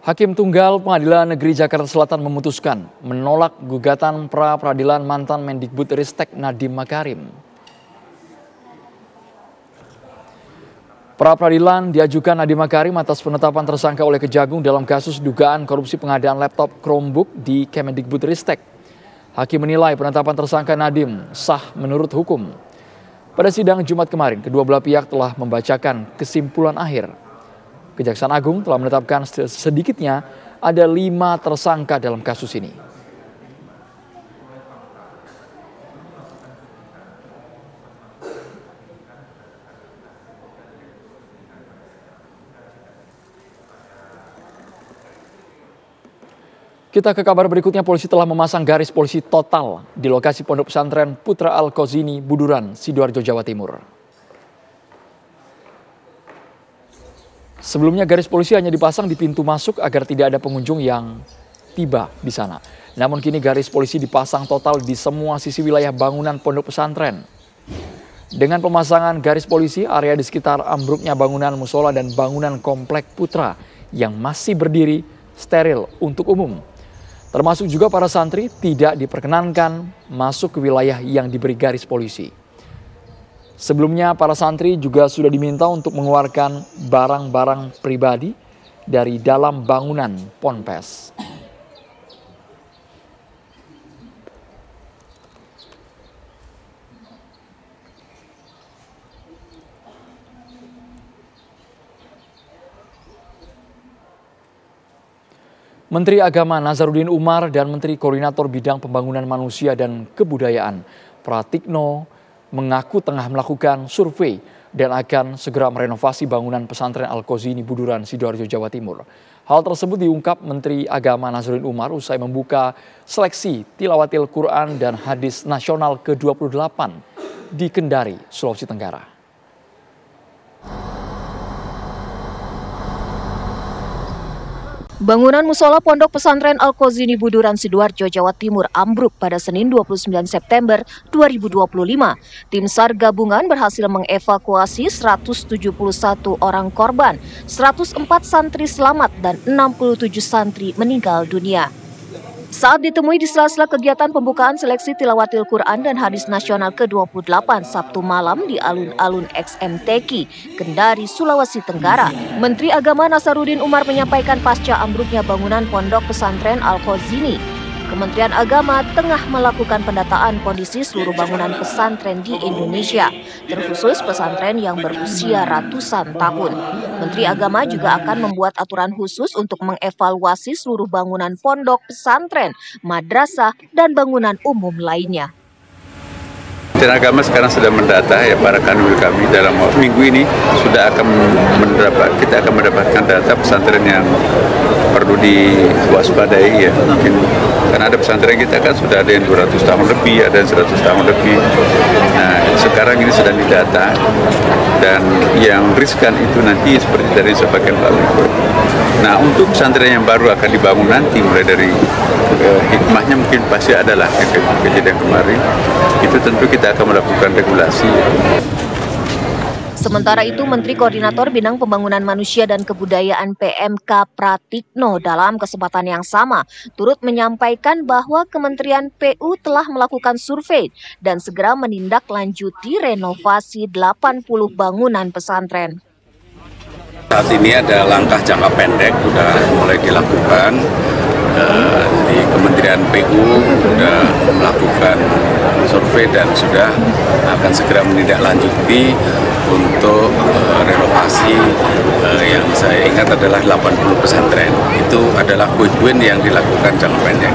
Hakim Tunggal Pengadilan Negeri Jakarta Selatan memutuskan menolak gugatan pra-peradilan mantan Mendikbudristek Nadiem Makarim. Pra-peradilan diajukan Nadiem Makarim atas penetapan tersangka oleh Kejagung dalam kasus dugaan korupsi pengadaan laptop Chromebook di Kemendikbudristek. Hakim menilai penetapan tersangka Nadiem sah menurut hukum. Pada sidang Jumat kemarin, kedua belah pihak telah membacakan kesimpulan akhir. Kejaksaan Agung telah menetapkan sedikitnya ada 5 tersangka dalam kasus ini. Kita ke kabar berikutnya, polisi telah memasang garis polisi total di lokasi Pondok Pesantren Putra Al-Qazini, Buduran, Sidoarjo, Jawa Timur. Sebelumnya garis polisi hanya dipasang di pintu masuk agar tidak ada pengunjung yang tiba di sana. Namun kini garis polisi dipasang total di semua sisi wilayah bangunan pondok pesantren. Dengan pemasangan garis polisi, area di sekitar ambruknya bangunan musola dan bangunan komplek Putra yang masih berdiri steril untuk umum. Termasuk juga para santri tidak diperkenankan masuk ke wilayah yang diberi garis polisi. Sebelumnya para santri juga sudah diminta untuk mengeluarkan barang-barang pribadi dari dalam bangunan Ponpes. Menteri Agama Nazaruddin Umar dan Menteri Koordinator Bidang Pembangunan Manusia dan Kebudayaan Pratikno mengaku tengah melakukan survei dan akan segera merenovasi bangunan pesantren Al-Qazini Buduran, Sidoarjo, Jawa Timur. Hal tersebut diungkap Menteri Agama Nazaruddin Umar usai membuka seleksi tilawatil Quran dan hadis nasional ke-28 di Kendari, Sulawesi Tenggara. Bangunan musola Pondok Pesantren Al-Qazini Buduran, Sidoarjo, Jawa Timur ambruk pada Senin 29 September 2025. Tim SAR gabungan berhasil mengevakuasi 171 orang korban, 104 santri selamat dan 67 santri meninggal dunia. Saat ditemui di sela-sela kegiatan pembukaan seleksi tilawatil Quran dan hadis nasional ke-28 Sabtu malam di alun-alun XMTQ, Kendari, Sulawesi Tenggara, Menteri Agama Nazaruddin Umar menyampaikan pasca ambruknya bangunan Pondok Pesantren Al-Qazini, Kementerian Agama tengah melakukan pendataan kondisi seluruh bangunan pesantren di Indonesia, terkhusus pesantren yang berusia ratusan tahun. Menteri Agama juga akan membuat aturan khusus untuk mengevaluasi seluruh bangunan pondok pesantren, madrasah, dan bangunan umum lainnya. Kementerian Agama sekarang sudah mendata ya para kanwil kami dalam minggu ini kita akan mendapatkan data pesantren yang perlu diwaspadai ya, mungkin karena ada pesantren kita kan sudah ada yang 200 tahun lebih, ada yang 100 tahun lebih. Nah sekarang ini sedang didata dan yang riskan itu nanti seperti tadi sebagian Pak Menko. Nah untuk pesantren yang baru akan dibangun nanti mulai dari hikmahnya mungkin pasti adalah kejadian kemarin, itu tentu kita akan melakukan regulasi. Sementara itu, Menteri Koordinator Bidang Pembangunan Manusia dan Kebudayaan PMK Pratikno dalam kesempatan yang sama turut menyampaikan bahwa Kementerian PU telah melakukan survei dan segera menindaklanjuti renovasi 80 bangunan pesantren. Saat ini ada langkah jangka pendek sudah mulai dilakukan. Di Kementerian PU sudah melakukan survei dan sudah akan segera menindaklanjuti untuk renovasi yang saya ingat adalah 80 pesantren. Itu adalah quick win yang dilakukan jangka pendek.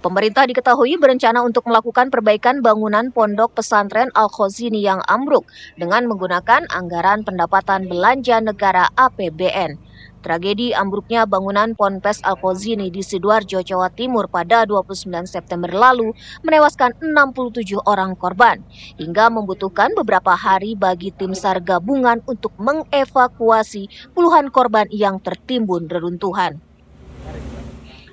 Pemerintah diketahui berencana untuk melakukan perbaikan bangunan Pondok Pesantren Al-Qazini yang ambruk dengan menggunakan anggaran pendapatan belanja negara APBN. Tragedi ambruknya bangunan Ponpes Al-Qazini di Sidoarjo, Jawa Timur pada 29 September lalu menewaskan 67 orang korban, hingga membutuhkan beberapa hari bagi tim SAR gabungan untuk mengevakuasi puluhan korban yang tertimbun reruntuhan.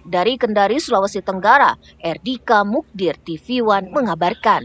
Dari Kendari, Sulawesi Tenggara, Erdika Mukdir, TV One mengabarkan.